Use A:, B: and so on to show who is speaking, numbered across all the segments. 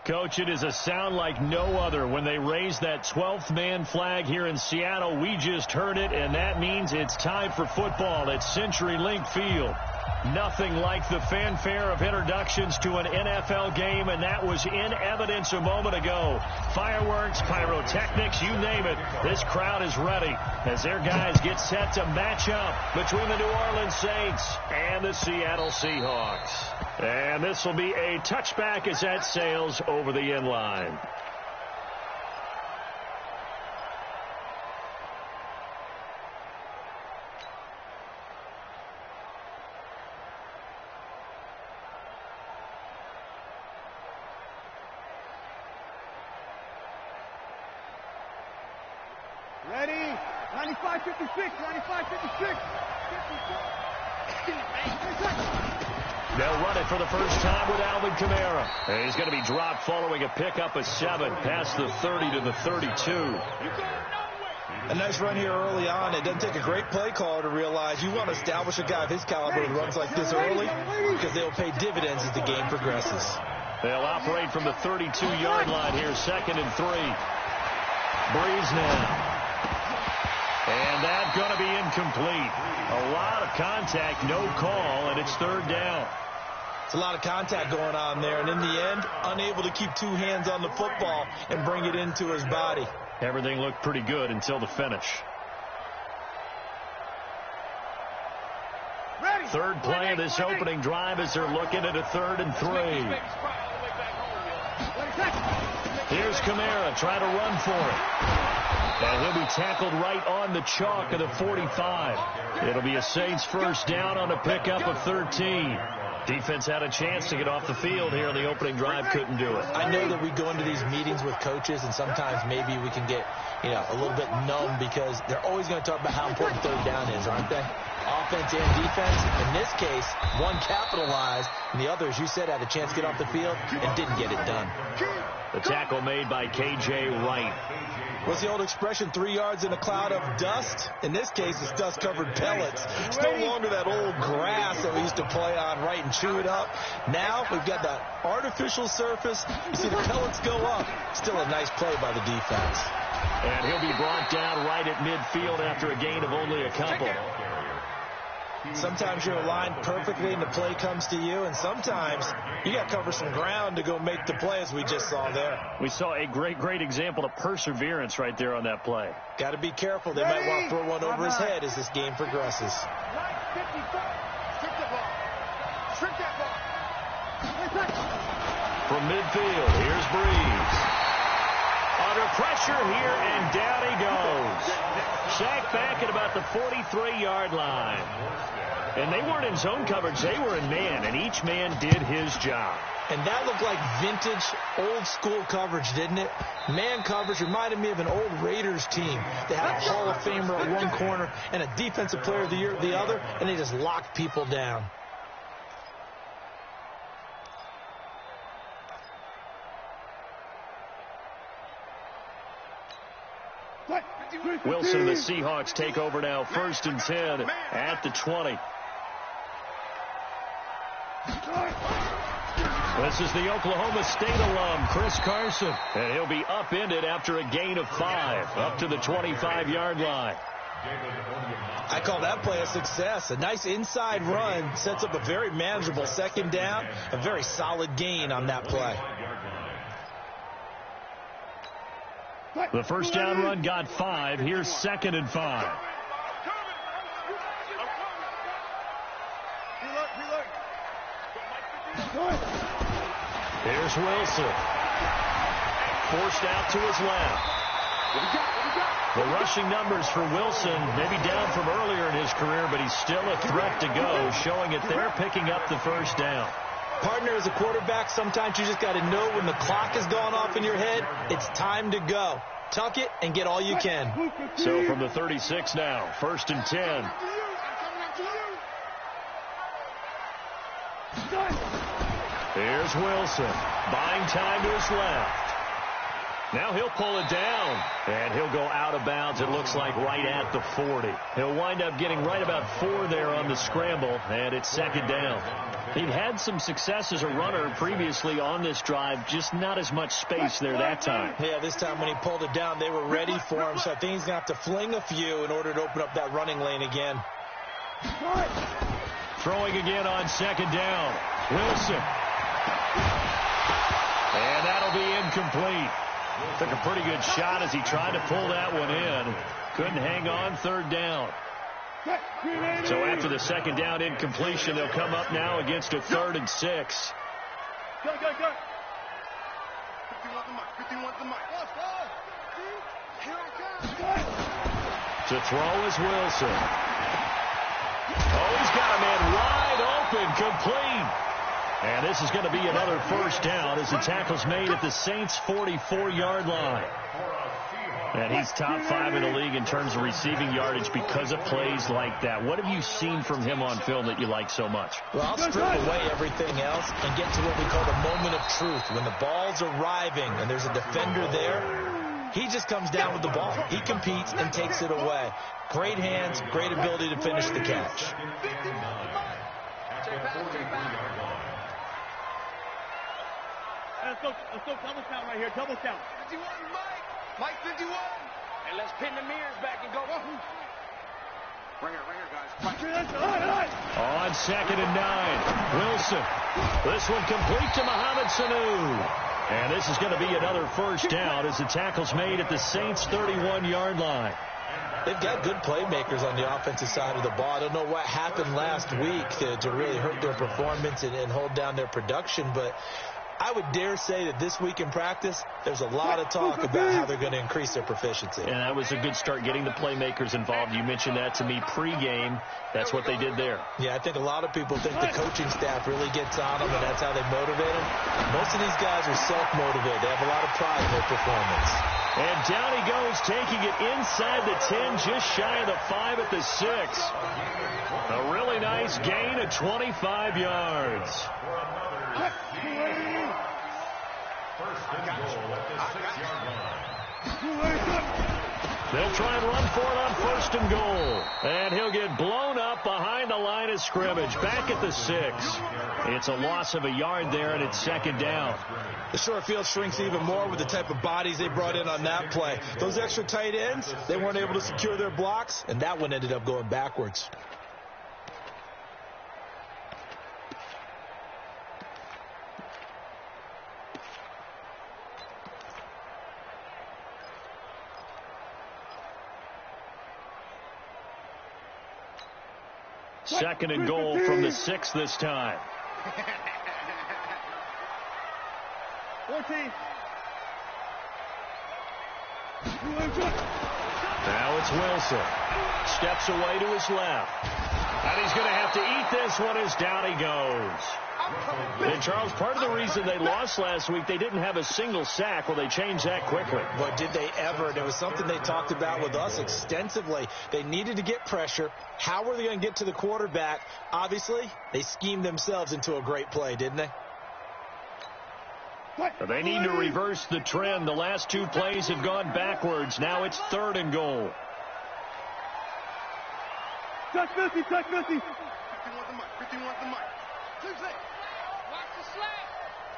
A: Coach, it is a sound like no other when they raise that 12th man flag here in Seattle. We just heard it, and that means it's time for football at CenturyLink Field. Nothing like the fanfare of introductions to an NFL game, and that was in evidence a moment ago. Fireworks, pyrotechnics, you name it. This crowd is ready as their guys get set to match up between the New Orleans Saints and the Seattle Seahawks. And this will be a touchback as that sails over the end line.
B: Ready? 95-56, 95-56.
A: They'll run it for the first time with Alvin Kamara. And he's going to be dropped following a pickup of 7 past the 30 to the 32.
C: A nice run here early on. It doesn't take a great play caller to realize you want to establish a guy of his caliber who runs like this early because they'll pay dividends as the game progresses.
A: They'll operate from the 32-yard line here, 2nd and 3. Breeze now. And that's going to be incomplete. A lot of contact, no call, and it's 3rd down.
C: It's a lot of contact going on there, and in the end, unable to keep 2 hands on the football and bring it into his body.
A: Everything looked pretty good until the finish. Third play of this opening drive as they're looking at a 3rd and 3. Here's Kamara trying to run for it. And he'll be tackled right on the chalk of the 45. It'll be a Saints first down on a pickup of 13. Defense had a chance to get off the field here on the opening drive, couldn't do it.
C: I know that we go into these meetings with coaches, and sometimes maybe we can get, a little bit numb because they're always going to talk about how important 3rd down is, aren't they? Offense and defense. In this case, one capitalized, and the other, as you said, had a chance to get off the field and didn't get it done.
A: The tackle made by K.J. Wright.
C: What's the old expression, 3 yards in a cloud of dust? In this case, it's dust-covered pellets. It's no longer that old grass that we used to play on, right, and chew it up. Now we've got that artificial surface. You see the pellets go up. Still a nice play by the defense.
A: And he'll be brought down right at midfield after a gain of only a couple.
C: Sometimes you're aligned perfectly and the play comes to you, and sometimes you got to cover some ground to go make the play, as we just saw there.
A: We saw a great example of perseverance right there on that play.
C: Got to be careful. They might want to throw one over his head as this game progresses.
A: From midfield, here's Breeze. Under pressure here, and down he goes. Sacked back at about the 43-yard line. And they weren't in zone coverage. They were in man, and each man did his job.
C: And that looked like vintage, old-school coverage, didn't it? Man coverage reminded me of an old Raiders team. They had a Hall of Famer at one corner and a Defensive Player of the Year at the other, and they just locked people down.
A: Wilson and the Seahawks take over now, 1st and 10 at the 20. This is the Oklahoma State alum, Chris Carson. And he'll be upended after a gain of 5, up to the 25-yard line.
C: I call that play a success. A nice inside run sets up a very manageable 2nd down, a very solid gain on that play.
A: The first down run got 5. Here's 2nd and 5. Here's Wilson. Forced out to his left. The rushing numbers for Wilson maybe down from earlier in his career, but he's still a threat to go, showing it they're picking up the first down.
C: Partner, as a quarterback, sometimes you just got to know when the clock has gone off in your head, it's time to go. Tuck it and get all you can.
A: So from the 36 now, 1st and 10. Here's Wilson, buying time to his left. Now he'll pull it down, and he'll go out of bounds, it looks like, right at the 40. He'll wind up getting right about 4 there on the scramble, and it's second down. He'd had some success as a runner previously on this drive, just not as much space there that time.
C: Yeah, this time when he pulled it down, they were ready for him, so I think he's going to have to fling a few in order to open up that running lane again.
A: Throwing again on second down. Wilson. And that'll be incomplete. Took a pretty good shot as he tried to pull that one in. Couldn't hang on, third down. So after the second down incompletion, they'll come up now against a 3rd and 6.
B: Go. 51 the mic.
A: To throw is Wilson. Oh, he's got a man wide open, complete. And this is going to be another first down as the tackle's made at the Saints' 44-yard line. And he's top 5 in the league in terms of receiving yardage because of plays like that. What have you seen from him on film that you like so much?
C: Well, I'll strip away everything else and get to what we call the moment of truth. When the ball's arriving and there's a defender there, he just comes down with the ball. He competes and takes it away. Great hands, great ability to finish the catch.
B: Let's go double count right here, double count. 51, Mike 51. And let's pin the mirrors back and go. Ringer, guys.
A: On 2nd and 9, Wilson. This one complete to Mohamed Sanu. And this is going to be another first down as the tackle's made at the Saints' 31-yard line.
C: They've got good playmakers on the offensive side of the ball. I don't know what happened last week to really hurt their performance and hold down their production, but I would dare say that this week in practice, there's a lot of talk about how they're going to increase their proficiency.
A: And that was a good start, getting the playmakers involved. You mentioned that to me pregame. That's what they did there.
C: Yeah, I think a lot of people think the coaching staff really gets on them, and that's how they motivate them. Most of these guys are self-motivated. They have a lot of pride in their performance.
A: And down he goes, taking it inside the 10, just shy of the 5 at the 6. A really nice gain of 25 yards. They'll try and run for it on 1st and goal. And he'll get blown up behind the line of scrimmage, back at the 6. It's a loss of a yard there, and it's 2nd down.
C: The short field shrinks even more with the type of bodies they brought in on that play. Those extra tight ends, they weren't able to secure their blocks, and that one ended up going backwards.
A: Second and goal from the 6 this time.
B: 14.
A: Now it's Wilson. Steps away to his left. And he's going to have to eat this one as down he goes. And, Charles, part of the reason they lost last week, they didn't have a single sack. Well, they changed that quickly.
C: But did they ever? And it was something they talked about with us extensively. They needed to get pressure. How were they going to get to the quarterback? Obviously, they schemed themselves into a great play, didn't they?
A: They need to reverse the trend. The last 2 plays have gone backwards. Now it's 3rd and goal.
B: Touch 50. 51 the mic. Watch the slant.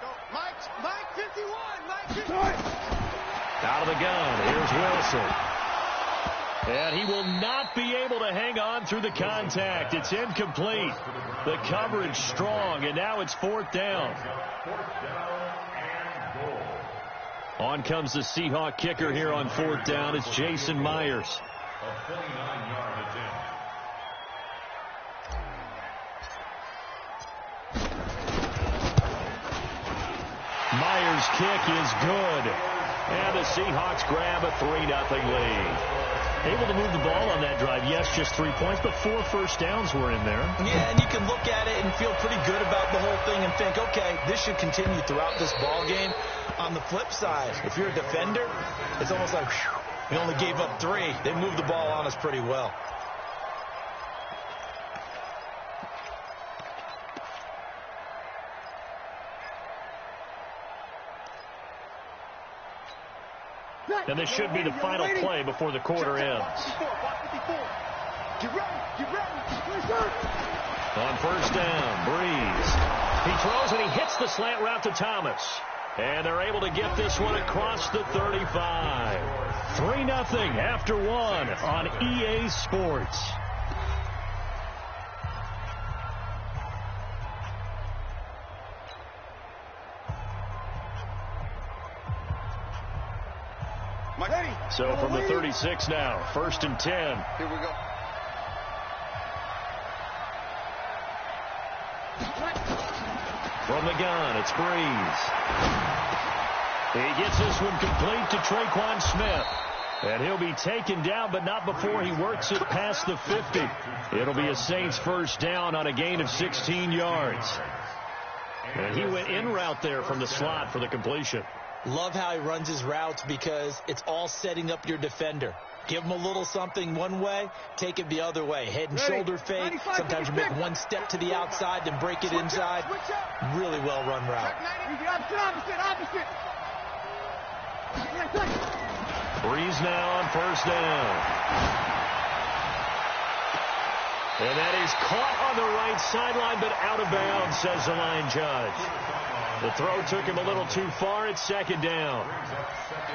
B: Go. Mike 51.
A: Out of the gun. Here's Wilson. And he will not be able to hang on through the contact. It's incomplete. The coverage strong, and now it's 4th down. On comes the Seahawk kicker here on 4th down. It's Jason Myers. Myers' kick is good. And the Seahawks grab a 3-0 lead. Able to move the ball on that drive. Yes, just 3 points, but 4 first downs were in there.
C: Yeah, and you can look at it and feel pretty good about the whole thing and think, okay, this should continue throughout this ball game. On the flip side, if you're a defender, it's almost like, whew, we only gave up 3. They moved the ball on us pretty well.
A: And this should be the final play before the quarter ends. On first down, Breeze. He throws and he hits the slant route to Thomas. And they're able to get this one across the 35. 3-0 after one on EA Sports. So from the 36 now, 1st and 10.
B: Here we go.
A: From the gun, it's Breeze. He gets this one complete to Traquan Smith. And he'll be taken down, but not before he works it past the 50. It'll be a Saints first down on a gain of 16 yards. And he went in route there from the slot for the completion.
C: Love how he runs his routes because it's all setting up your defender. Give him a little something one way, take it the other way. Head and shoulder fake. Sometimes you make one step to the outside, then break it inside. Really well run route.
B: Opposite.
A: Breeze now on first down. And that is caught on the right sideline, but out of bounds, says the line judge. The throw took him a little too far. It's 2nd down.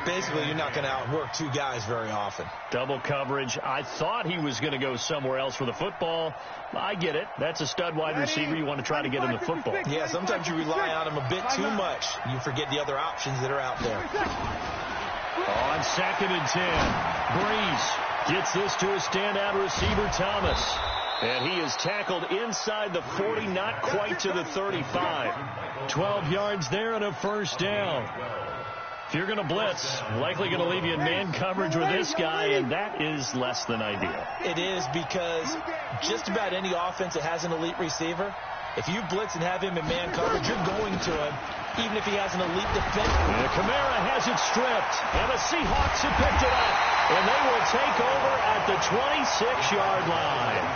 C: Basically, you're not going to outwork two guys very often.
A: Double coverage. I thought he was going to go somewhere else for the football. I get it. That's a stud wide receiver. You want to try to get him the football.
C: Yeah, sometimes you rely on him a bit too much. You forget the other options that are out there.
A: On 2nd and 10, Breeze gets this to a standout receiver, Thomas. And he is tackled inside the 40, not quite to the 35. 12 yards there and a first down. If you're going to blitz, likely going to leave you in man coverage with this guy, and that is less than ideal.
C: It is because just about any offense that has an elite receiver, if you blitz and have him in man coverage, you're going to him, even if he has an elite defender.
A: And Kamara has it stripped, and the Seahawks have picked it up, and they will take over at the 26-yard line.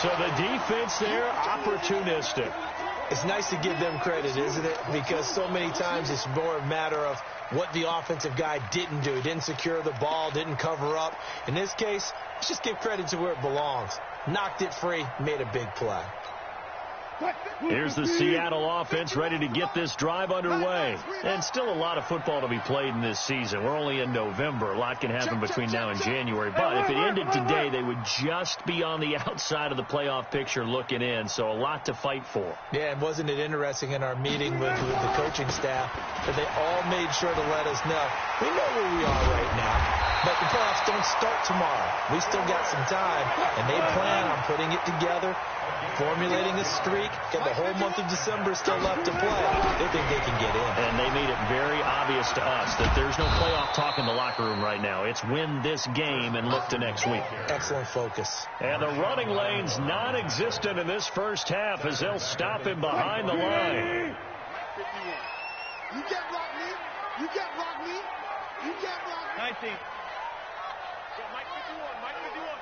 A: So the defense there, opportunistic.
C: It's nice to give them credit, isn't it? Because so many times it's more a matter of what the offensive guy didn't do. He didn't secure the ball, didn't cover up. In this case, let's just give credit to where it belongs. Knocked it free, made a big play.
A: Here's the Seattle offense ready to get this drive underway. And still a lot of football to be played in this season. We're only in November. A lot can happen between now and January. But if it ended today, they would just be on the outside of the playoff picture looking in. So a lot to fight for.
C: Yeah, and wasn't it interesting in our meeting with the coaching staff that they all made sure to let us know, we know where we are right now, but the playoffs don't start tomorrow. We still got some time, and they plan on putting it together, formulating a streak, got the whole month of December still left to play. They think they can get in.
A: And they made it very obvious to us that there's no playoff talk in the locker room right now. It's win this game and look to next week.
C: Excellent focus.
A: And the running lane's non-existent in this first half as they'll stop him behind the line.
B: You get block me. You get block me. You get block me. 19. Mike 51. Mike 51.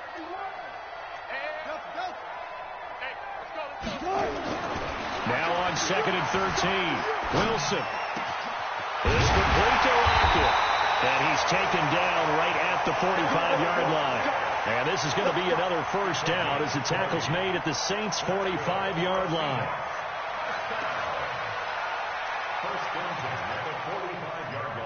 B: Hey, go. Hey, let's go.
A: Now on 2nd and 13, Wilson is complete to Lockett. And he's taken down right at the 45-yard line. And this is going to be another first down as the tackle's made at the Saints' 45-yard line. First down at the 45-yard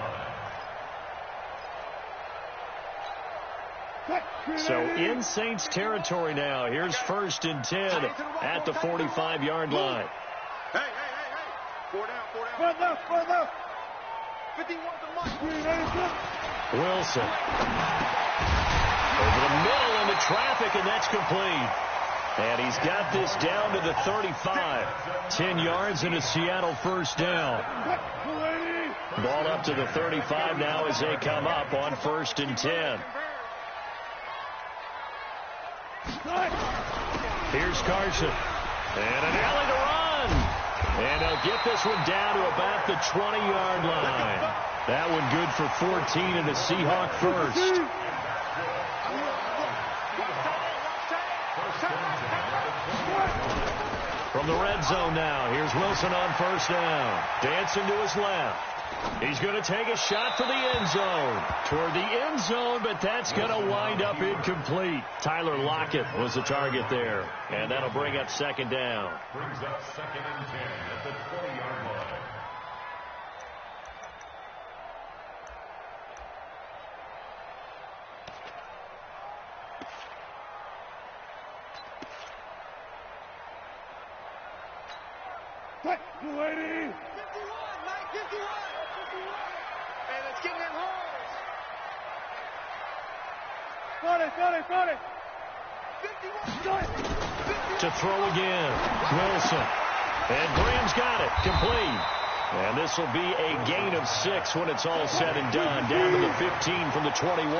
A: line. So in Saints territory now. Here's 1st and 10 at the 45-yard line.
B: Hey. 4 down. 4 left. 51 to Mike.
A: Wilson. Over the middle into traffic, and that's complete. And he's got this down to the 35. 10 yards and a Seattle first down. Ball up to the 35 now as they come up on 1st and 10. Here's Carson. And an alley to run. And they'll get this one down to about the 20-yard line. That one good for 14 and a Seahawk first. From the red zone now, here's Wilson on first down. Dancing to his left. He's going to take a shot for the end zone. Toward the end zone, but that's going to wind up incomplete. Tyler Lockett was the target there. And that'll bring up second down.
D: Brings up second and 10 at the 20-yard line.
B: Lady. 51, Mike, 51. Hey, let's get in that holes. Got it. 51.
A: To throw again. Wilson. And Graham's got it. Complete. And this will be a gain of 6 when it's all said and done. Down to the 15 from the 21.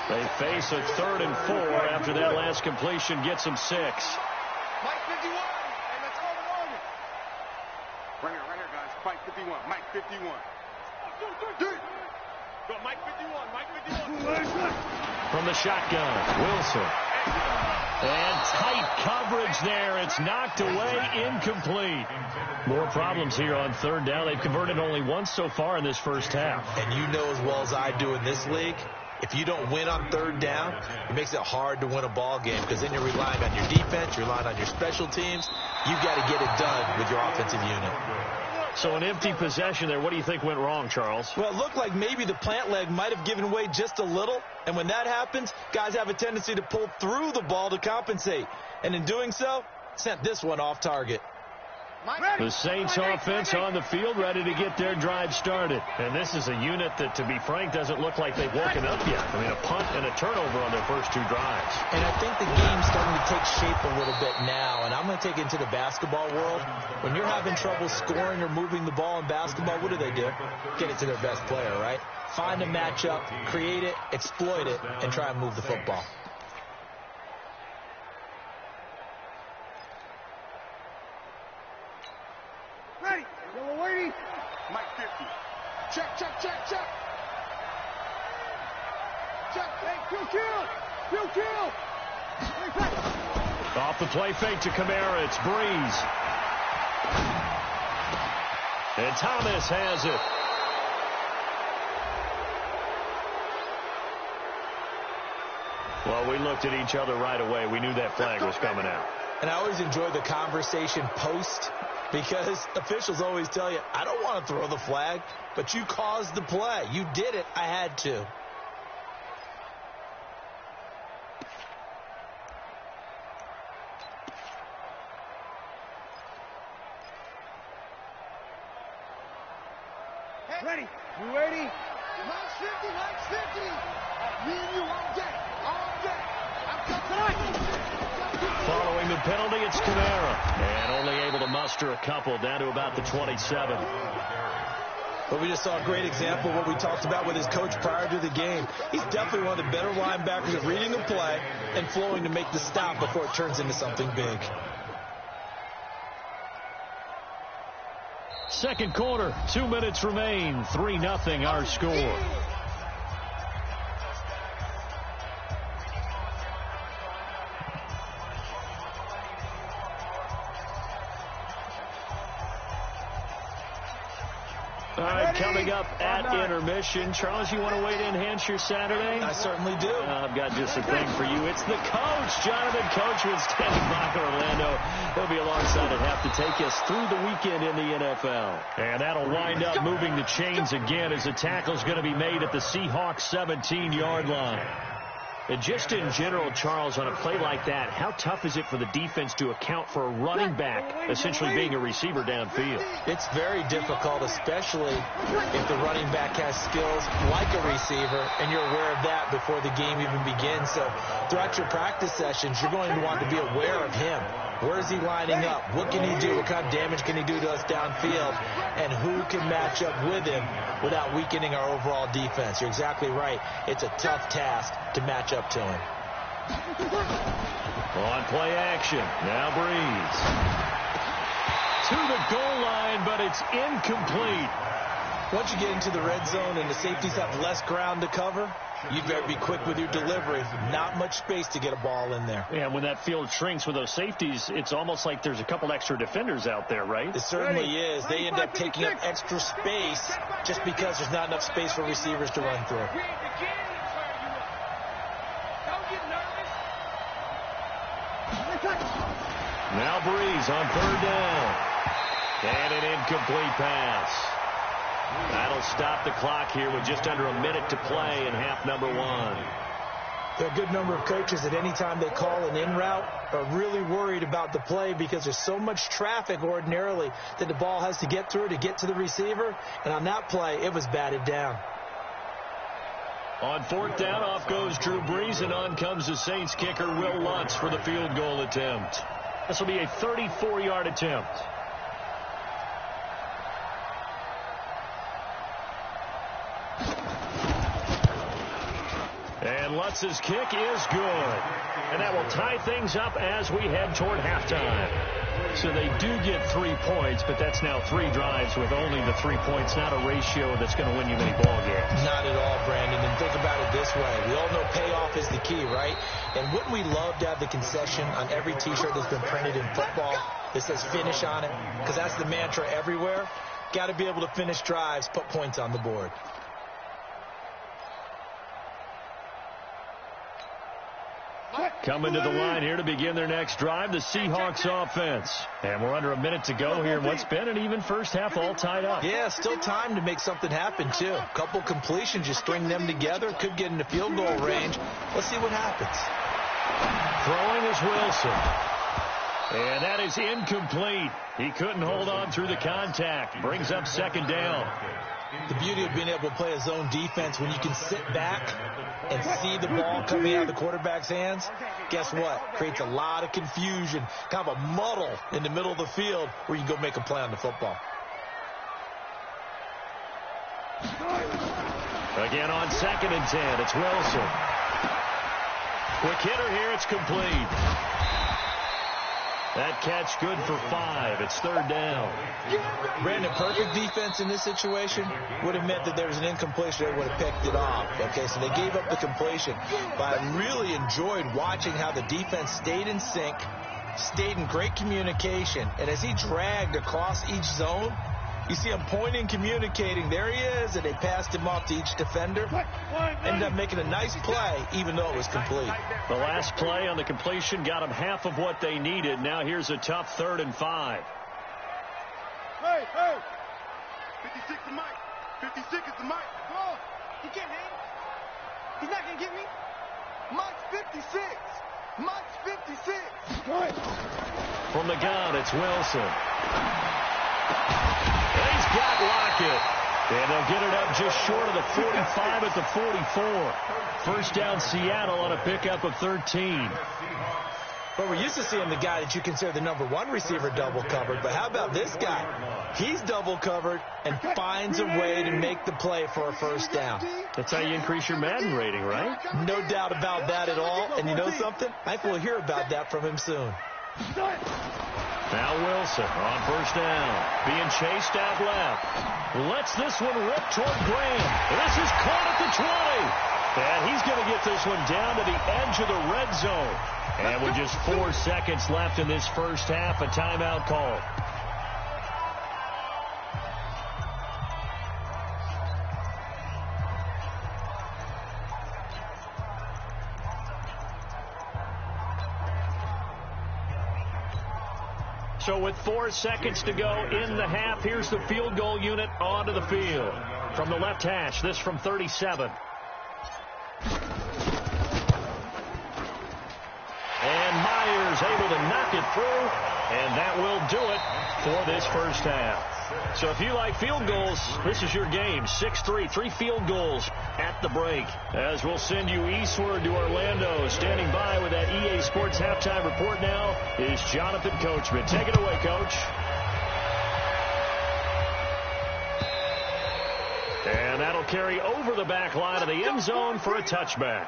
A: They face a 3rd and 4 after that last completion gets them 6.
B: Mike 51. Hey, let's hold it on. Right here, guys. Mike 51. Mike 51. Go, Mike 51. Mike 51.
A: From the shotgun, Wilson. And tight coverage there. It's knocked away, incomplete. More problems here on 3rd down. They've converted only once so far in this first half.
C: And you know as well as I do in this league, if you don't win on 3rd down, it makes it hard to win a ball game because then you're relying on your defense, you're relying on your special teams. You've got to get it done with your offensive unit.
A: So an empty possession there. What do you think went wrong, Charles?
C: Well, it looked like maybe the plant leg might have given way just a little. And when that happens, guys have a tendency to pull through the ball to compensate. And in doing so, sent this one off target.
A: The Saints offense on the field, ready to get their drive started. And this is a unit that, to be frank, doesn't look like they've woken up yet. I mean, a punt and a turnover on their first 2 drives.
C: And I think the game's starting to take shape a little bit now. And I'm going to take it into the basketball world. When you're having trouble scoring or moving the ball in basketball, what do? Get it to their best player, right? Find a matchup, create it, exploit it, and try and move the football.
B: Ready. Yellow lady. Mike 50. Check. Check. Hey, kill.
A: Off the play fake to Kamara. It's Breeze. And Thomas has it. Well, we looked at each other right away. We knew that flag was coming out.
C: And I always enjoy the conversation post because officials always tell you, I don't want to throw the flag, but you caused the play. You did it. I had to.
B: Ready. You ready? Mike's 50. Me and you all day. I'm coming.
A: Following the penalty, it's Kamara. And only able to muster a couple down to about the 27.
C: But we just saw a great example of what we talked about with his coach prior to the game. He's definitely one of the better linebackers at reading a play and flowing to make the stop before it turns into something big.
A: Second quarter, 2 minutes remain. 3-0 our score. All right, coming up at intermission. Charles, you want to wait to enhance your Saturday?
C: I certainly do.
A: I've got just a thing for you. It's the coach, Jonathan Coachman, standing by for Orlando. He'll be alongside at half to take us through the weekend in the NFL. And that'll wind up moving the chains again as the tackle's going to be made at the Seahawks 17-yard line. And just in general, Charles, on a play like that, how tough is it for the defense to account for a running back essentially being a receiver downfield?
C: It's very difficult, especially if the running back has skills like a receiver, and you're aware of that before the game even begins. So throughout your practice sessions, you're going to want to be aware of him. Where is he lining up? What can he do? What kind of damage can he do to us downfield? And who can match up with him without weakening our overall defense? You're exactly right. It's a tough task to match up to him.
A: On play action. Now Breeze. To the goal line, but it's incomplete.
C: Once you get into the red zone and the safeties have less ground to cover, You better be quick with your delivery. Not much space to get a ball in there.
A: And when that field shrinks with those safeties, it's almost like there's a couple extra defenders out there, right?
C: It certainly is. They end up taking up extra space just because there's not enough space for receivers to run through.
A: Now Breeze on third down. And an incomplete pass. That'll stop the clock here with just under a minute to play in half number one.
C: There are a good number of coaches at any time they call an in route are really worried about the play because there's so much traffic ordinarily that the ball has to get through to get to the receiver. And on that play, it was batted down.
A: On fourth down, off goes Drew Brees, and on comes the Saints kicker, Will Lutz, for the field goal attempt. This will be a 34-yard attempt. And Lutz's kick is good. And that will tie things up as we head toward halftime. So they do get 3 points, but that's now 3 drives with only the 3 points, not a ratio that's going to win you many ball games.
C: Not at all, Brandon. And think about it this way. We all know payoff is the key, right? And wouldn't we love to have the concession on every T-shirt that's been printed in football that says finish on it? Because that's the mantra everywhere. Got to be able to finish drives, put points on the board.
A: Coming to the line here to begin their next drive, the Seahawks offense. And we're under a minute to go here in what's been an even first half, all tied up.
C: Yeah, still time to make something happen, too. A couple completions, just string them together. Could get into field goal range. Let's see what happens.
A: Throwing is Wilson. And that is incomplete. He couldn't hold on through the contact. Brings up second down.
C: The beauty of being able to play a zone defense when you can sit back and see the ball coming out of the quarterback's hands, guess what? Creates a lot of confusion, kind of a muddle in the middle of the field where you can go make a play on the football.
A: Again on 2nd and 10, it's Wilson. Quick hitter here, it's complete. That catch good for 5. It's third down.
C: Brandon, perfect defense in this situation would have meant that there was an incompletion. They would have picked it off. Okay, so they gave up the completion. But I really enjoyed watching how the defense stayed in sync, stayed in great communication. And as he dragged across each zone, you see him pointing, communicating. There he is, and they passed him off to each defender. Ended up making a nice play, even though it was complete.
A: The last play on the completion got them half of what they needed. Now here's a tough 3rd and 5.
B: Hey, hey. 56 is Mike. 56 is the Mike. Ball. He can't hang. He's not going to get me. Mike's 56. Mike's 56. Right.
A: From the gun, it's Wilson. He's got Lockett. And they'll get it up just short of the 45 at the 44. First down Seattle on a pickup of 13.
C: But we're used to seeing the guy that you consider the #1 receiver double covered. But how about this guy? He's double covered and finds a way to make the play for a first down.
A: That's how you increase your Madden rating, right?
C: No doubt about that at all. And you know something? I think we'll hear about that from him soon.
A: Now Wilson on first down. Being chased out left. Lets this one rip toward Graham. This is caught at the 20. And he's going to get this one down to the edge of the red zone. And with just 4 seconds left in this first half, a timeout call. So with 4 seconds to go in the half, here's the field goal unit onto the field. From the left hash, this from 37. And Myers able to knock it through, and that will do it for this first half. So if you like field goals, this is your game. 6-3, 3 field goals at the break. As we'll send you eastward to Orlando. Standing by with that EA Sports halftime report now is Jonathan Coachman. Take it away, Coach. And that'll carry over the back line of the end zone for a touchback.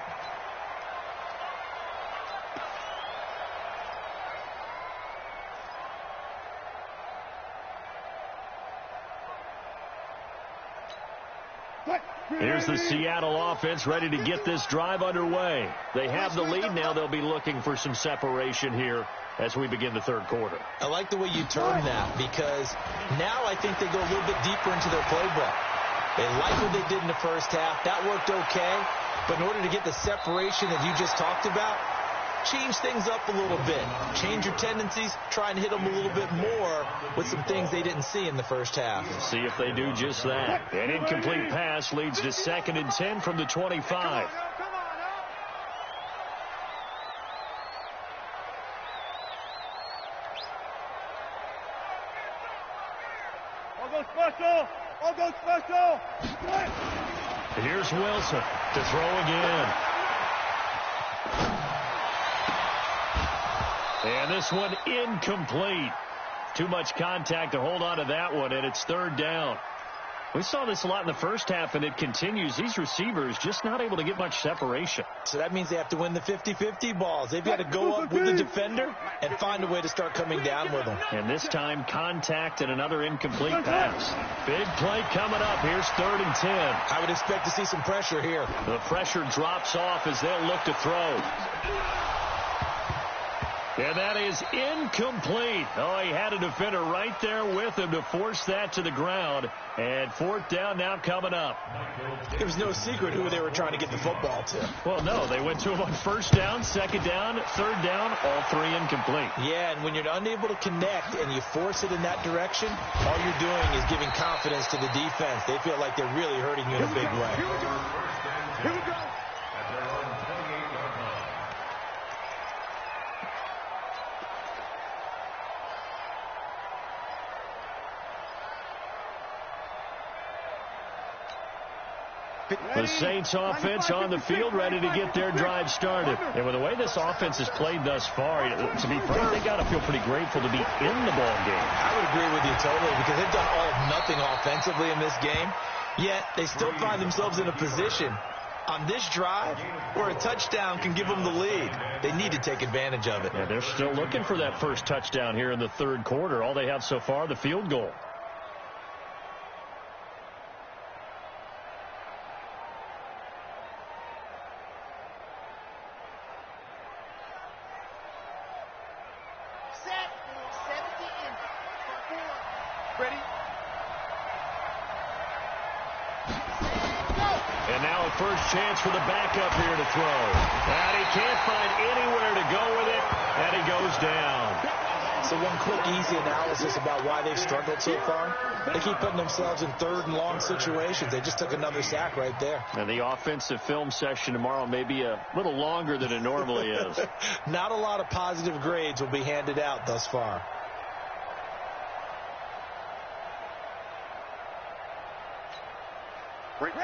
A: Here's the Seattle offense ready to get this drive underway. They have the lead now. They'll be looking for some separation here as we begin the third quarter.
C: I like the way you term that, because now I think they go a little bit deeper into their playbook. They like what they did in the first half. That worked okay. But in order to get the separation that you just talked about, change things up a little bit. Change your tendencies. Try and hit them a little bit more with some things they didn't see in the first half.
A: See if they do just that. An incomplete pass leads to 2nd and 10 from the 25.
B: I'll go special. I'll go special.
A: Here's Wilson to throw again. And this one incomplete. Too much contact to hold on to that one, and it's 3rd down. We saw this a lot in the first half, and it continues. These receivers just not able to get much separation.
C: So that means they have to win the 50-50 balls. They've got to go up with the defender and find a way to start coming down with them.
A: And this time, contact and another incomplete pass. Big play coming up. Here's 3rd and 10.
C: I would expect to see some pressure here.
A: The pressure drops off as they'll look to throw. And that is incomplete. Oh, he had a defender right there with him to force that to the ground. And 4th down now coming up.
C: There was no secret who they were trying to get the football to.
A: Well, no, they went to him on 1st down, 2nd down, 3rd down, all 3 incomplete.
C: Yeah, and when you're unable to connect and you force it in that direction, all you're doing is giving confidence to the defense. They feel like they're really hurting you in a big way.
B: Here we go.
A: The Saints offense on the field ready to get their drive started. And with the way this offense has played thus far, to be frank, they got to feel pretty grateful to be in the ball game.
C: I would agree with you totally, because they've done all of nothing offensively in this game, yet they still find themselves in a position on this drive where a touchdown can give them the lead. They need to take advantage of it.
A: Yeah, they're still looking for that first touchdown here in the 3rd quarter. All they have so far, the field goal. First chance for the backup here to throw. And he can't find anywhere to go with it, and he goes down.
C: So one quick, easy analysis about why they've struggled so far. They keep putting themselves in 3rd and long situations. They just took another sack right there.
A: And the offensive film session tomorrow may be a little longer than it normally is.
C: Not a lot of positive grades will be handed out thus far.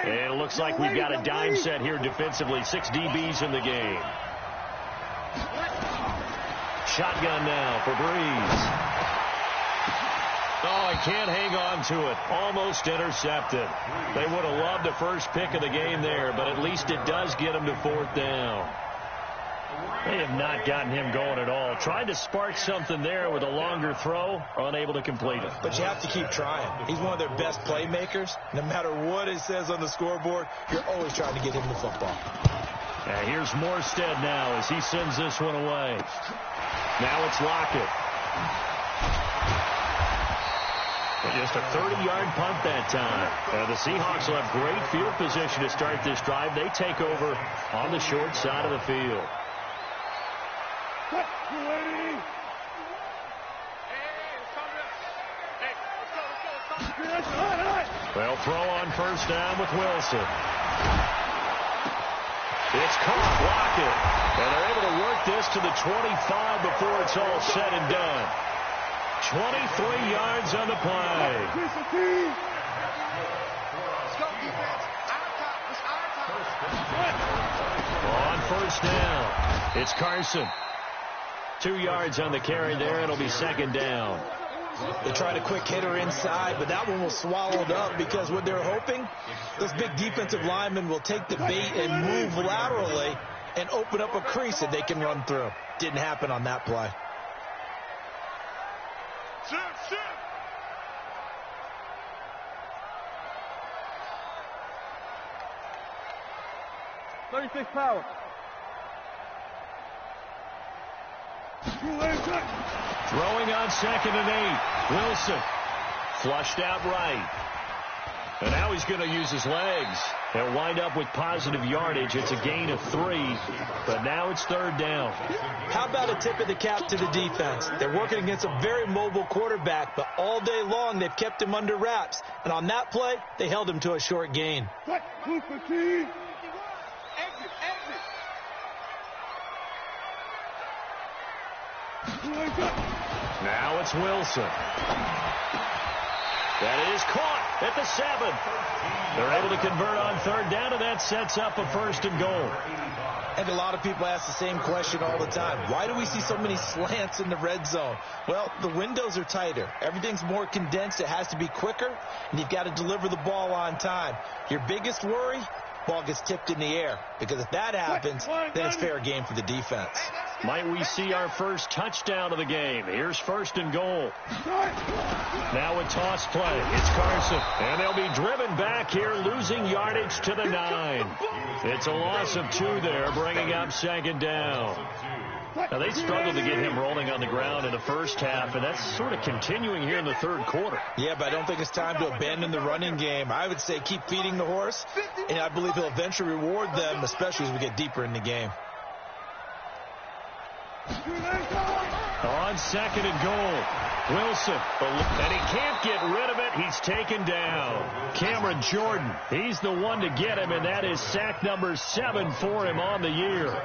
A: And it looks like we've got a dime set here defensively. 6 DBs in the game. Shotgun now for Breeze. Oh, he can't hang on to it. Almost intercepted. They would have loved the first pick of the game there, but at least it does get them to 4th down. They have not gotten him going at all. Tried to spark something there with a longer throw, unable to complete it.
C: But you have to keep trying. He's one of their best playmakers. No matter what it says on the scoreboard, you're always trying to get him the football.
A: And here's Morstead now as he sends this one away. Now it's Lockett. And just a 30-yard punt that time. The Seahawks will have great field position to start this drive. They take over on the short side of the field. Well, throw on 1st down with Wilson. It's caught, Lockett. And they're able to work this to the 25 before it's all said and done. 23 yards on the play. On 1st down, it's Carson. 2 yards on the carry there. It'll be 2nd down.
C: They tried a quick hitter inside, but that one was swallowed up because what they're hoping, those big defensive linemen will take the bait and move laterally and open up a crease that they can run through. Didn't happen on that play.
B: 36 power.
A: Throwing on 2nd and 8. Wilson flushed out right. And now he's going to use his legs. They'll wind up with positive yardage. It's a gain of 3, but now it's 3rd down.
C: How about a tip of the cap to the defense? They're working against a very mobile quarterback, but all day long they've kept him under wraps. And on that play, they held him to a short gain.
A: Now it's Wilson. That is caught at the 7. They're able to convert on 3rd down, and that sets up a 1st and goal.
C: And a lot of people ask the same question all the time. Why do we see so many slants in the red zone? Well, the windows are tighter. Everything's more condensed. It has to be quicker, and you've got to deliver the ball on time. Your biggest worry, ball gets tipped in the air. Because if that happens, then it's fair game for the defense.
A: Might we see our first touchdown of the game? Here's 1st and goal. Now a toss play. It's Carson. And they'll be driven back here, losing yardage to the 9. It's a loss of 2 there, bringing up 2nd down. Now, they struggled to get him rolling on the ground in the first half, and that's sort of continuing here in the 3rd quarter.
C: Yeah, but I don't think it's time to abandon the running game. I would say keep feeding the horse, and I believe he'll eventually reward them, especially as we get deeper in the game.
A: On 2nd and goal, Wilson, and he can't get rid of it. He's taken down. Cameron Jordan, he's the one to get him, and that is sack number 7 for him on the year.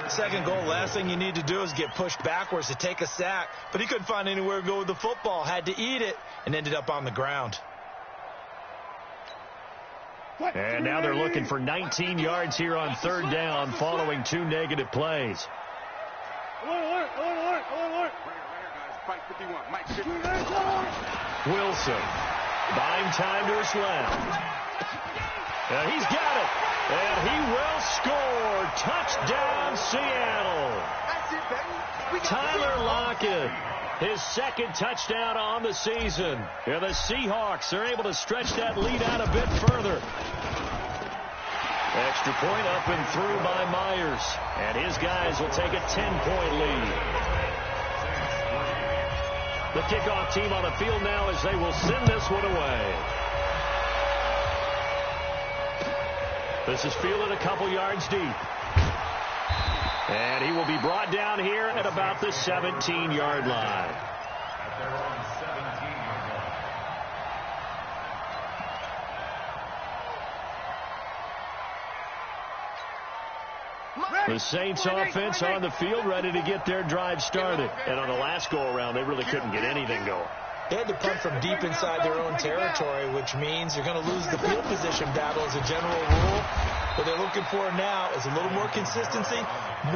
C: 2nd goal, last thing you need to do is get pushed backwards to take a sack, but he couldn't find anywhere to go with the football, had to eat it, and ended up on the ground.
A: And now they're looking for 19 yards here on 3rd down following 2 negative plays. Wilson buying time to his left. And he's got it. And he will score. Touchdown, Seattle. Tyler Lockett, his 2nd touchdown on the season. And the Seahawks are able to stretch that lead out a bit further. Extra point up and through by Myers. And his guys will take a 10-point lead. The kickoff team on the field now as they will send this one away. This is fielded a couple yards deep. And he will be brought down here at about the 17-yard line. The Saints offense on the field ready to get their drive started. And on the last go-around, they really couldn't get anything going.
C: They had to punt from deep inside their own territory, which means you're going to lose the field position battle as a general rule. What they're looking for now is a little more consistency,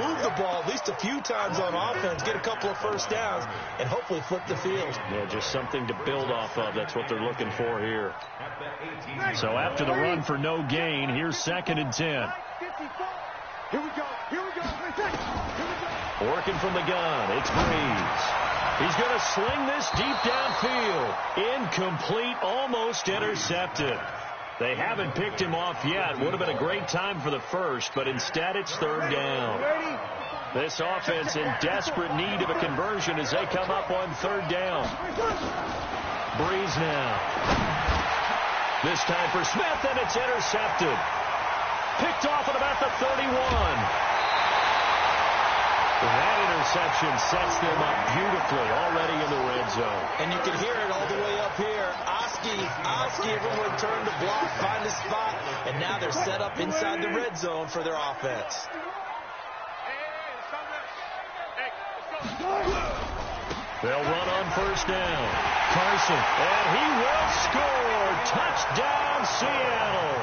C: move the ball at least a few times on offense, get a couple of first downs, and hopefully flip the field.
A: Yeah, just something to build off of. That's what they're looking for here. So after the run for no gain, here's 2nd and 10.
B: Here we go.
A: Working from the gun, it's Breeze. He's going to sling this deep downfield. Incomplete, almost intercepted. They haven't picked him off yet. Would have been a great time for the first, but instead it's 3rd down. This offense in desperate need of a conversion as they come up on 3rd down. Breeze now. This time for Smith, and it's intercepted. Picked off at about the 31. That interception sets them up beautifully already in the red zone.
C: And you can hear it all the way up here. Oski, everyone turned to block, find a spot, and now they're set up inside the red zone for their offense.
A: They'll run on 1st down. Carson, and he will score. Touchdown, Seattle.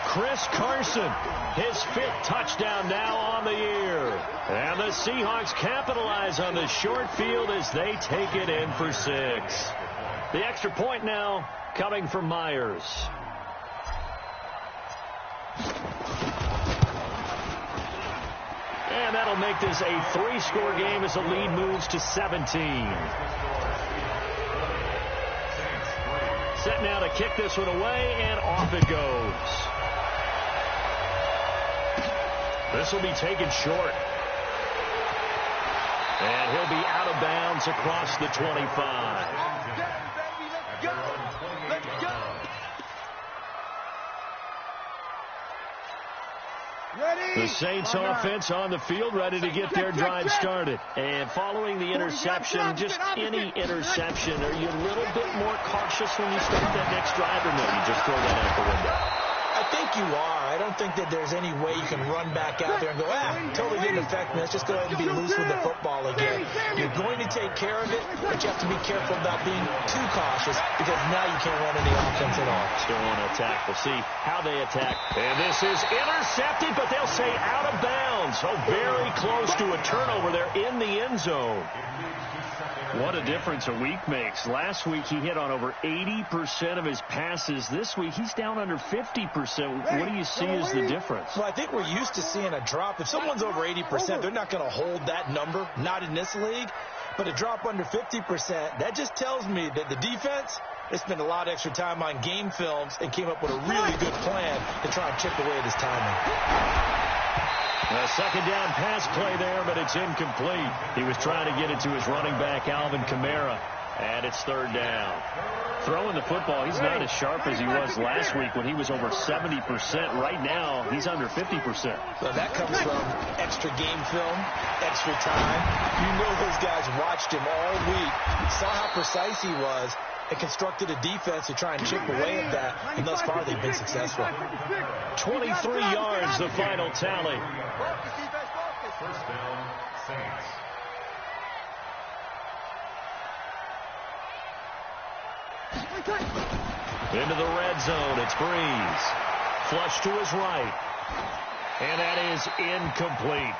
A: Chris Carson, his 5th touchdown now on the year. And the Seahawks capitalize on the short field as they take it in for 6. The extra point now coming from Myers. And that'll make this a 3-score game as the lead moves to 17. Set now to kick this one away, and off it goes. This will be taken short. And he'll be out of bounds across the 25. The Saints offense on the field, ready to get their drive started. And following the interception, just any interception, are you a little bit more cautious when you start that next drive, or no, you just throw that out the window?
C: I think you are. I don't think that there's any way you can run back out there and go, totally didn't affect me. Let's just go ahead and be loose with the football again. You're going to take care of it, but you have to be careful about being too cautious because now you can't run any offense at all.
A: Still want to attack. We'll see how they attack. And this is intercepted, but they'll say out of bounds. So very close to a turnover there in the end zone. What a difference a week makes. Last week he hit on over 80% of his passes. This week he's down under 50%. What do you see as the difference?
C: Well, I think we're used to seeing a drop. If someone's over 80%, they're not going to hold that number, not in this league. But a drop under 50%, that just tells me that the defense, they spent a lot of extra time on game films and came up with a really good plan to try and chip away at his timing.
A: A second down pass play there, but it's incomplete. He was trying to get it to his running back, Alvin Kamara, and it's third down. Throwing the football, he's not as sharp as he was last week when he was over 70%. Right now, he's under 50%.
C: So that comes from extra game film, extra time. You know those guys watched him all week, saw how precise he was, and constructed a defense to try and chip away at that, and thus far they've been successful.
A: 23 yards, the final tally.
D: First down, Saints.
A: Into the red zone, it's Breeze. Flush to his right. And that is incomplete.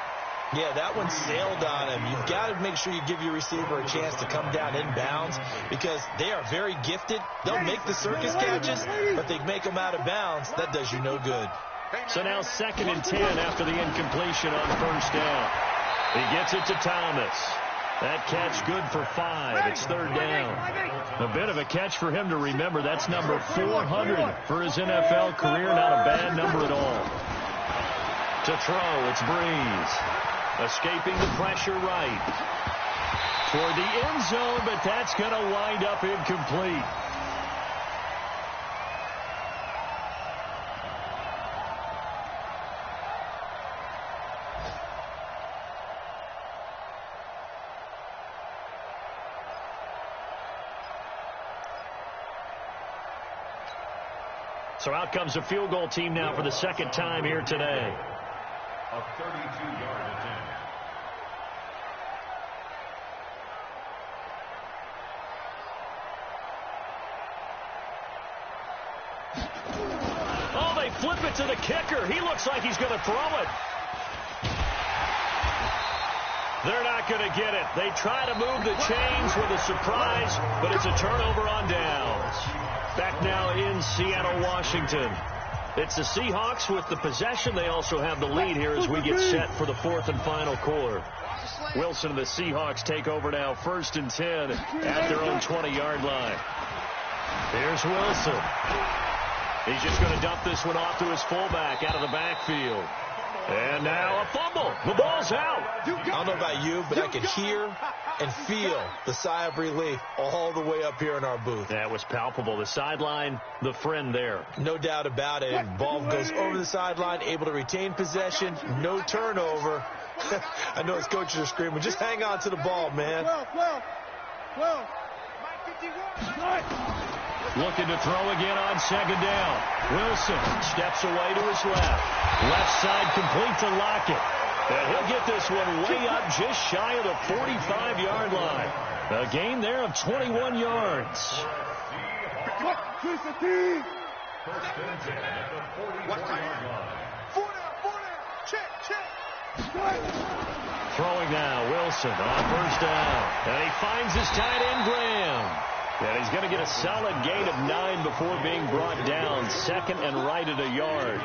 C: Yeah, that one sailed on him. You've got to make sure you give your receiver a chance to come down inbounds because they are very gifted. They'll make the circus catches, but they make them out of bounds. That does you no good.
A: So now 2nd and 10 after the incompletion on first down. He gets it to Thomas. That catch good for 5. It's third down. A bit of a catch for him to remember. That's number 400 for his NFL career. Not a bad number at all. To throw, it's Breeze. Escaping the pressure right. Toward the end zone, but that's going to wind up incomplete. So out comes a field goal team now for the second time here today.
D: A 32-yard attempt.
A: Oh, they flip it to the kicker. He looks like he's going to throw it. They're not going to get it. They try to move the chains with a surprise, but it's a turnover on downs. Back now in Seattle, Washington. It's the Seahawks with the possession. They also have the lead here as we get set for the 4th and final quarter. Wilson and the Seahawks take over now, 1st and 10 at their own 20-yard line. Here's Wilson. He's just going to dump this one off to his fullback out of the backfield. And now a fumble. The ball's out.
C: I don't know about you, but I could hear and feel the sigh of relief all the way up here in our booth.
A: That was palpable. The sideline, the friend there.
C: No doubt about it. Ball goes over the sideline, able to retain possession, no turnover. I know his coaches are screaming, just hang on to the ball, man.
A: Looking to throw again on second down. Wilson steps away to his left. Left side complete to Lockett. And he'll get this one way up just shy of the 45-yard line. A gain there of 21 yards.
D: First and 10 at the 44-yard line.
A: Throwing now, Wilson on first down. And he finds his tight end, Graham. And he's going to get a solid gain of 9 before being brought down. Second and right at a yard.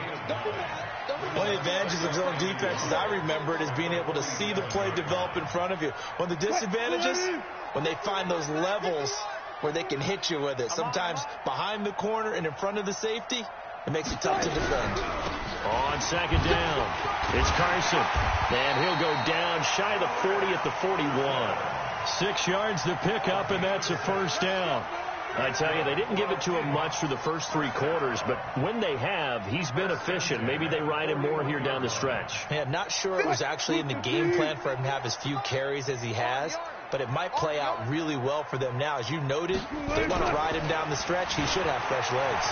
C: One of the advantages of zone defense, as I remember it, is being able to see the play develop in front of you. One of the disadvantages, when they find those levels where they can hit you with it. Sometimes behind the corner and in front of the safety, It makes it tough to defend.
A: On second down, it's Carson. And he'll go down shy of the 40 at the 41. 6 yards to pick up, and that's a first down. I tell you, they didn't give it to him much through the first 3 quarters, but when they have, he's been efficient. Maybe they ride him more here down the stretch.
C: Yeah, not sure it was actually in the game plan for him to have as few carries as he has, but it might play out really well for them now. As you noted, they want to ride him down the stretch. He should have fresh legs.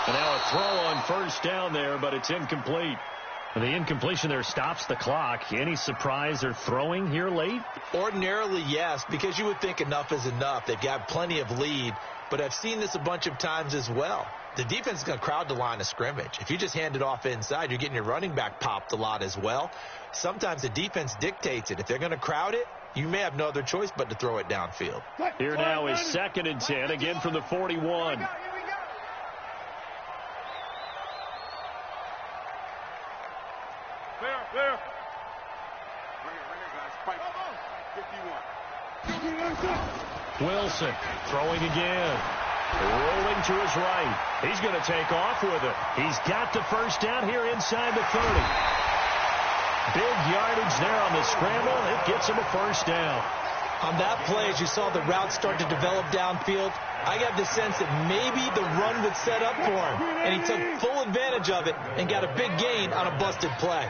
A: And now a throw on first down there, but it's incomplete. The incompletion there stops the clock. Any surprise they're throwing here late?
C: Ordinarily, yes, because you would think enough is enough. They've got plenty of lead, but I've seen this a bunch of times as well. The defense is going to crowd the line of scrimmage. If you just hand it off inside, you're getting your running back popped a lot as well. Sometimes the defense dictates it. If they're going to crowd it, you may have no other choice but to throw it downfield.
A: Here now is 2nd and 10, again from the 41.
B: Clear.
A: Wilson throwing again. Rolling to his right. He's going to take off with it. He's got the first down here inside the 30. Big yardage there on the scramble. It gets him a first down.
C: On that play, as you saw the route start to develop downfield, I got the sense that maybe the run would set up for him, and he took full advantage of it and got a big gain on a busted play.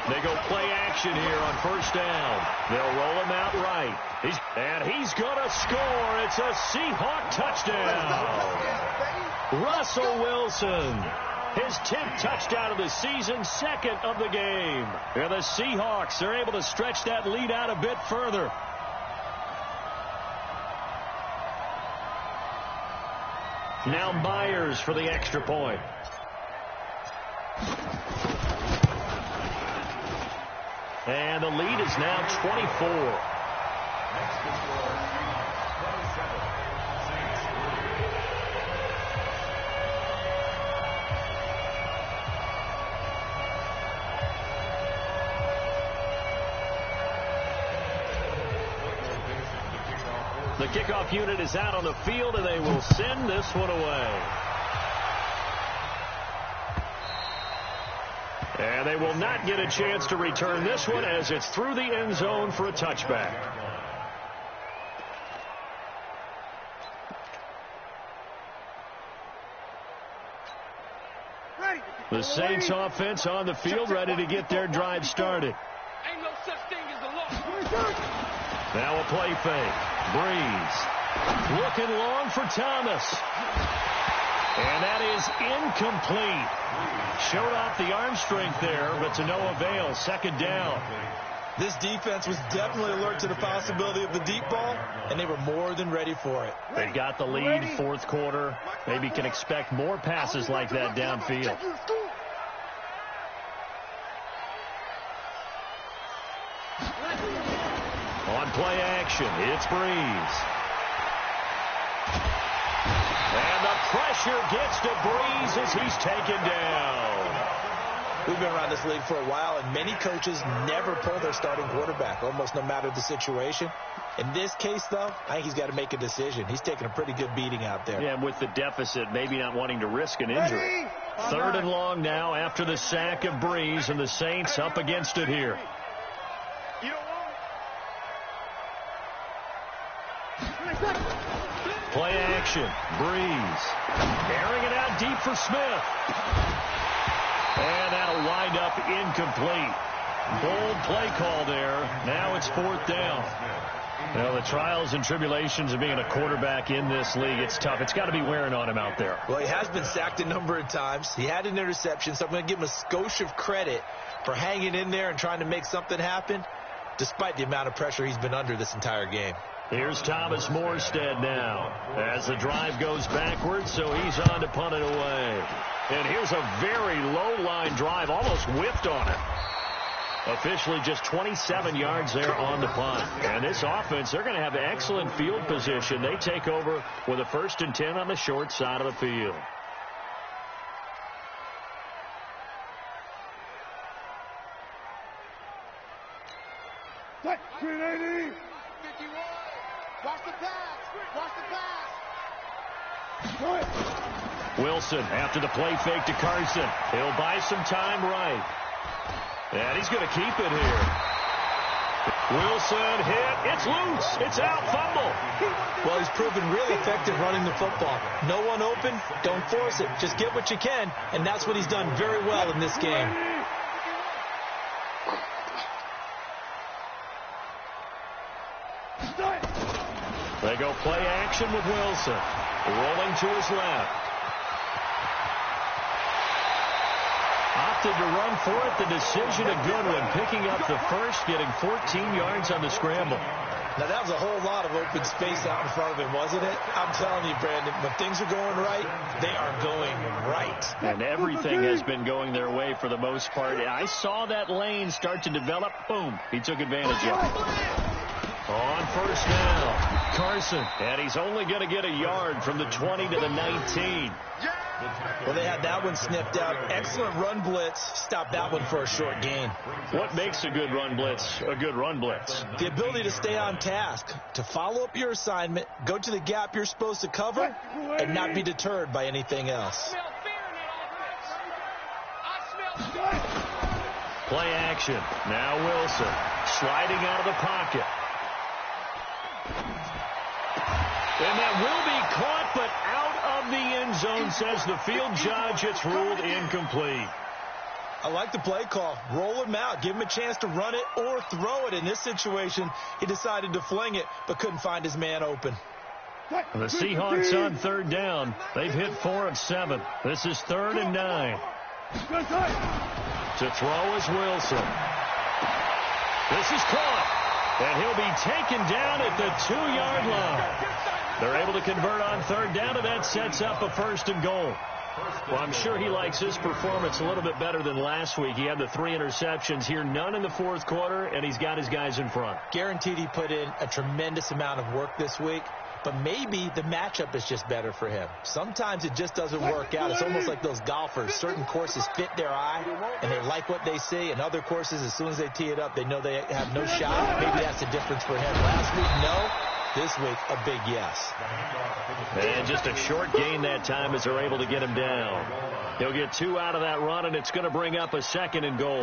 A: They go play action here on first down. They'll roll him out right. He's going to score. It's a Seahawk touchdown. Russell Wilson. His 10th touchdown of the season, 2nd of the game. And the Seahawks are able to stretch that lead out a bit further. Now Myers for the extra point. And the lead is now 24. The kickoff unit is out on the field, and they will send this one away. And they will not get a chance to return this one as it's through the end zone for a touchback. The Saints offense on the field, ready to get their drive started.
B: Ain't no such thing as a loss.
A: Now a play fake. Breeze. Looking long for Thomas. And that is incomplete. Showed off the arm strength there, but to no avail. 2nd down.
C: This defense was definitely alert to the possibility of the deep ball, and they were more than ready for it.
A: They've got the lead, 4th quarter. Maybe can expect more passes like that downfield. On play action, it's Breeze. And the pressure gets to Breeze as he's taken down.
C: We've been around this league for a while, and many coaches never pull their starting quarterback, almost no matter the situation. In this case, though, I think he's got to make a decision. He's taking a pretty good beating out there.
A: Yeah, with the deficit, maybe not wanting to risk an injury. 3rd and long now after the sack of Breeze, and the Saints up against it here. Play action. Breeze. Airing it out deep for Smith. And that'll wind up incomplete. Bold play call there. Now it's 4th down. Well, the trials and tribulations of being a quarterback in this league, it's tough. It's got to be wearing on him out there.
C: Well, he has been sacked a number of times. He had an interception, so I'm going to give him a skosh of credit for hanging in there and trying to make something happen, despite the amount of pressure he's been under this entire game.
A: Here's Thomas Morstead now as the drive goes backwards, so he's on to punt it away. And here's a very low-line drive, almost whiffed on it. Officially just 27 yards there on the punt. And this offense, they're going to have excellent field position. They take over with a 1st and 10 on the short side of the field.
B: Watch the pass. Watch the pass.
A: Wilson after the play fake to Carson. He'll buy some time right. And he's going to keep it here. Wilson hit. It's loose. It's out. Fumble.
C: Well, he's proven real effective running the football. No one open. Don't force it. Just get what you can. And that's what he's done very well in this game.
A: They go play action with Wilson. Rolling to his left. Opted to run for it. The decision a good one. Picking up the first, getting 14 yards on the scramble.
C: Now, that was a whole lot of open space out in front of him, wasn't it? I'm telling you, Brandon, when things are going right, they are going right.
A: And everything has been going their way for the most part. I saw that lane start to develop. Boom. He took advantage of it. On first down, Carson. And he's only going to get a yard from the 20 to the 19.
C: Well, they had that one snipped out. Excellent run blitz. Stopped that one for a short gain.
A: What makes a good run blitz a good run blitz?
C: The ability to stay on task, to follow up your assignment, go to the gap you're supposed to cover, and not be deterred by anything else.
A: Play action. Now Wilson sliding out of the pocket. And that will be caught, but out of the end zone, says the field judge. It's ruled incomplete.
C: I like the play call. Roll him out. Give him a chance to run it or throw it. In this situation, he decided to fling it, but couldn't find his man open.
A: The Seahawks on third down. They've hit 4 of 7. This is 3rd and 9. To throw is Wilson. This is caught. And he'll be taken down at the 2-yard line. They're able to convert on third down, and that sets up a 1st and goal. Well, I'm sure he likes his performance a little bit better than last week. He had the 3 interceptions here, none in the 4th quarter, and he's got his guys in front.
C: Guaranteed he put in a tremendous amount of work this week, but maybe the matchup is just better for him. Sometimes it just doesn't work out. It's almost like those golfers. Certain courses fit their eye, and they like what they see, and other courses, as soon as they tee it up, they know they have no shot. Maybe that's the difference for him. Last week, no. This week, a big yes.
A: And just a short gain that time as they're able to get him down. He'll get 2 out of that run, and it's going to bring up a 2nd and goal.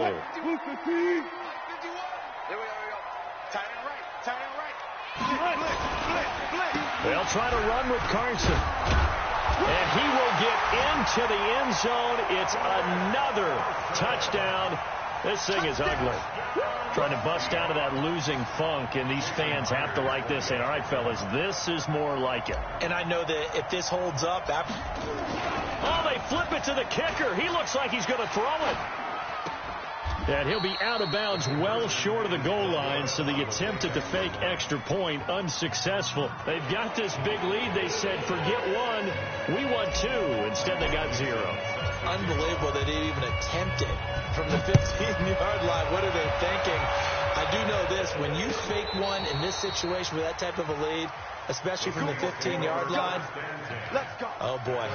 A: They'll try to run with Carson. And he will get into the end zone. It's another touchdown. This thing is ugly. Trying to bust out of that losing funk, and these fans have to like this. Saying, all right, fellas, this is more like it.
C: And I know that if this holds up...
A: Oh, they flip it to the kicker. He looks like he's going to throw it. And he'll be out of bounds well short of the goal line, so the attempt at the fake extra point unsuccessful. They've got this big lead. They said, forget 1, we want 2. Instead, they got 0.
C: Unbelievable that they even attempted from the 15-yard line. What are they thinking? I do know this. When you fake one in this situation with that type of a lead, especially from the 15-yard line, oh, boy.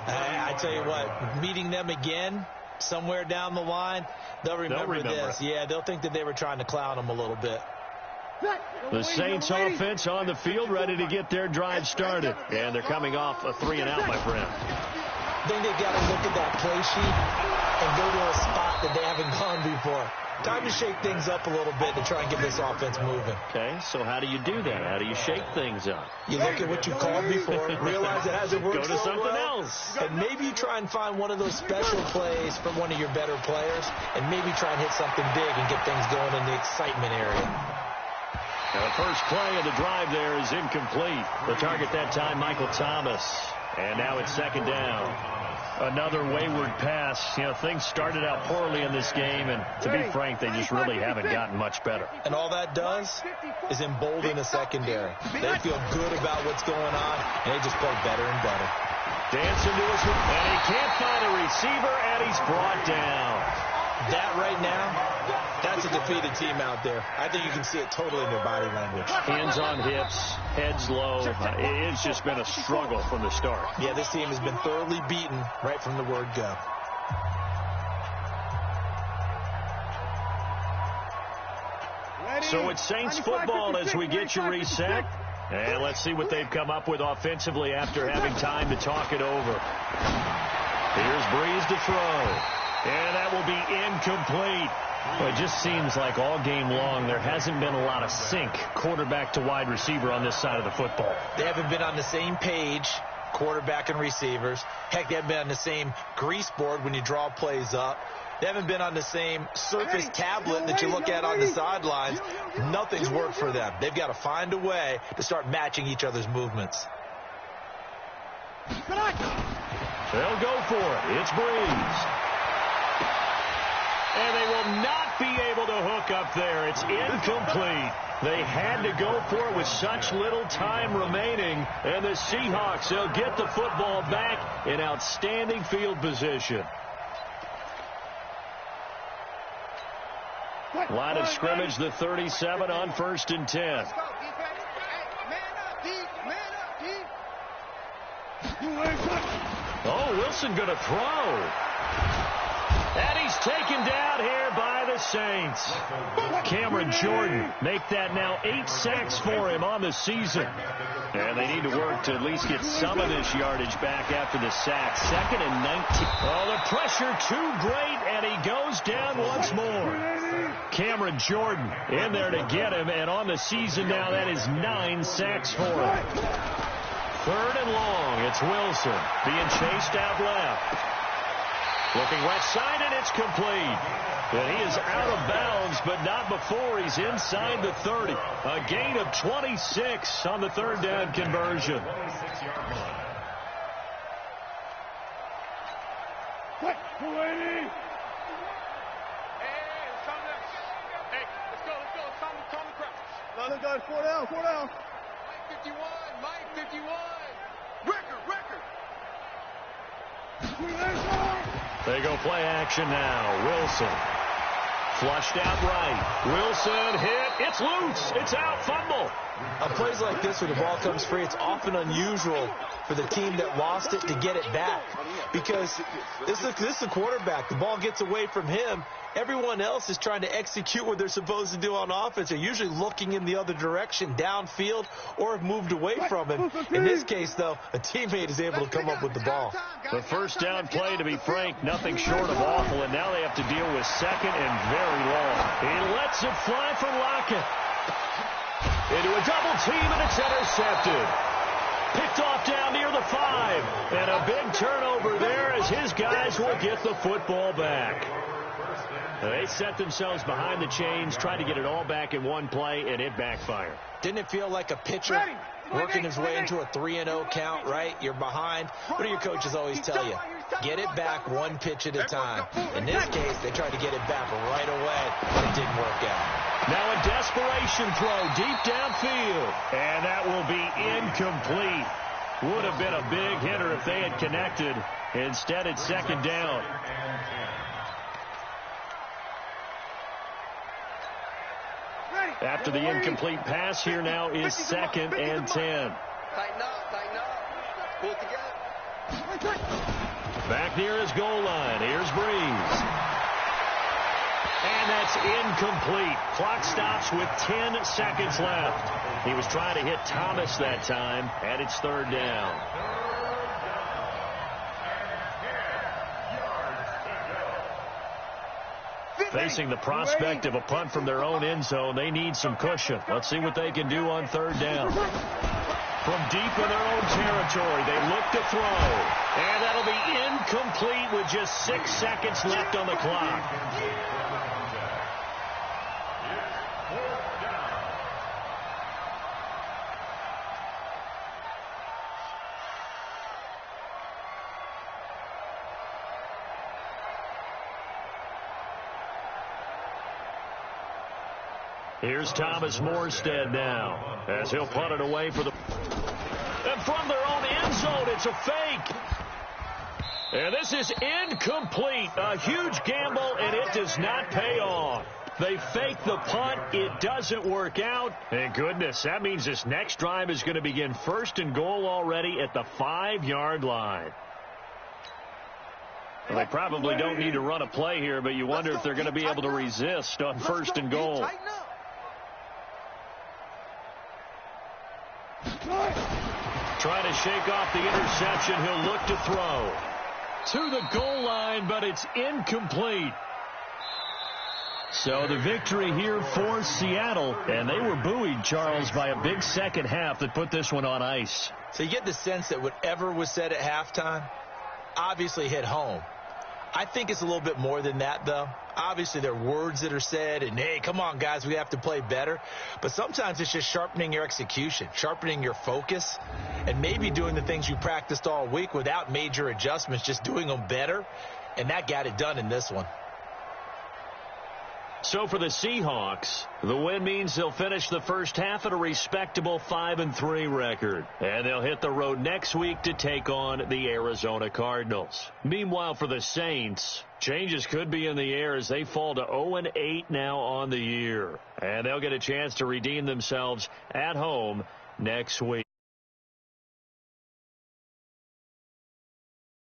C: I tell you what, meeting them again somewhere down the line, they'll remember this. Yeah, they'll think that they were trying to clown them a little bit.
A: The Saints offense on the field, ready to get their drive started. And they're coming off a 3-and-out, my friend.
C: I think they've got to look at that play sheet and go to a spot that they haven't gone before. Time to shake things up a little bit to try and get this offense moving.
A: Okay, so how do you do that? How do you shake things up?
C: You look at what you called before, realize it hasn't worked
A: Go to
C: so
A: something
C: well,
A: else.
C: and maybe you try and find one of those special plays from one of your better players, and maybe try and hit something big and get things going in the excitement area.
A: Now the first play of the drive there is incomplete. The target that time, Michael Thomas. And now it's 2nd down. Another wayward pass. You know, things started out poorly in this game, and to be frank, they just really haven't gotten much better.
C: And all that does is embolden the secondary. They feel good about what's going on, and they just play better and better.
A: Dancing to his, and he can't find a receiver, and he's brought down.
C: That right now, that's a defeated team out there. I think you can see it totally in their body language.
A: Hands on hips, heads low. It's just been a struggle from the start.
C: Yeah, this team has been thoroughly beaten right from the word go.
A: So it's Saints football as we get you reset. And let's see what they've come up with offensively after having time to talk it over. Here's Breeze to throw. And that will be incomplete. Well, it just seems like all game long there hasn't been a lot of sync quarterback to wide receiver on this side of the football.
C: They haven't been on the same page, quarterback and receivers. Heck, they haven't been on the same grease board when you draw plays up. They haven't been on the same Surface tablet that you look at on the sidelines. Nothing's worked for them. They've got to find a way to start matching each other's movements.
A: They'll go for it. It's Breeze. And they will not be able to hook up there. It's incomplete. They had to go for it with such little time remaining. And the Seahawks, they'll get the football back in outstanding field position. Line of scrimmage, the 37 on 1st and 10. Oh, Wilson going to throw. And he's taken down here by the Saints. Cameron Jordan make that now 8 sacks for him on the season. And they need to work to at least get some of this yardage back after the sack. 2nd and 19. Oh, the pressure too great, and he goes down once more. Cameron Jordan in there to get him, and on the season now that is 9 sacks for him. 3rd and long. It's Wilson being chased out left. Looking left side, and it's complete. And he is out of bounds, but not before he's inside the 30. A gain of 26 on the 3rd down conversion.
B: Let's go. 4 down. Mike 51. Record.
A: They go play action now. Wilson. Flushed out right. Wilson hit. It's loose. It's out. Fumble.
C: On plays like this where the ball comes free, it's often unusual for the team that lost it to get it back. Because this is a quarterback. The ball gets away from him. Everyone else is trying to execute what they're supposed to do on offense. They're usually looking in the other direction, downfield, or have moved away from him. In this case, though, a teammate is able to come up with the ball.
A: The first down play, to be frank, nothing short of awful, and now they have to deal with 2nd and very long. He lets it fly for Lockett. Into a double team, and it's intercepted. Picked off down near the 5. And a big turnover there as his guys will get the football back. They set themselves behind the chains, tried to get it all back in one play, and it backfired.
C: Didn't it feel like a pitcher working his way into a 3-0 count, right? You're behind. What do your coaches always tell you? Get it back 1 pitch at a time. In this case, they tried to get it back right away, but it didn't work out.
A: Now a desperation throw deep downfield, and that will be incomplete. Would have been a big hitter if they had connected. Instead, it's 2nd down. After the incomplete pass, here now is 2nd and 10.
B: Tighten up. Pull it together.
A: Back near his goal line. Here's Breeze. And that's incomplete. Clock stops with 10 seconds left. He was trying to hit Thomas that time, and it's 3rd down. Facing the prospect of a punt from their own end zone, they need some cushion. Let's see what they can do on 3rd down. From deep in their own territory, they look to throw. And that'll be incomplete with just 6 seconds left on the clock. Here's Thomas Morstead now as he'll punt it away for the... And from their own end zone, it's a fake. And this is incomplete. A huge gamble, and it does not pay off. They fake the punt. It doesn't work out. And goodness, that means this next drive is going to begin 1st and goal already at the 5-yard line. Well, they probably don't need to run a play here, but you wonder if they're going to be able to resist on 1st and goal. trying to shake off the interception. He'll look to throw to the goal line, but it's incomplete. So the victory here for Seattle, and they were buoyed, Charles, by a big second half that put this one on ice.
C: So you get the sense that whatever was said at halftime obviously hit home. I think it's a little bit more than that, though. Obviously, there are words that are said, and, hey, come on, guys, we have to play better. But sometimes it's just sharpening your execution, sharpening your focus, and maybe doing the things you practiced all week without major adjustments, just doing them better. And that got it done in this one.
A: So for the Seahawks, the win means they'll finish the first half at a respectable 5-3 record. And they'll hit the road next week to take on the Arizona Cardinals. Meanwhile, for the Saints, changes could be in the air as they fall to 0-8 now on the year. And they'll get a chance to redeem themselves at home next week.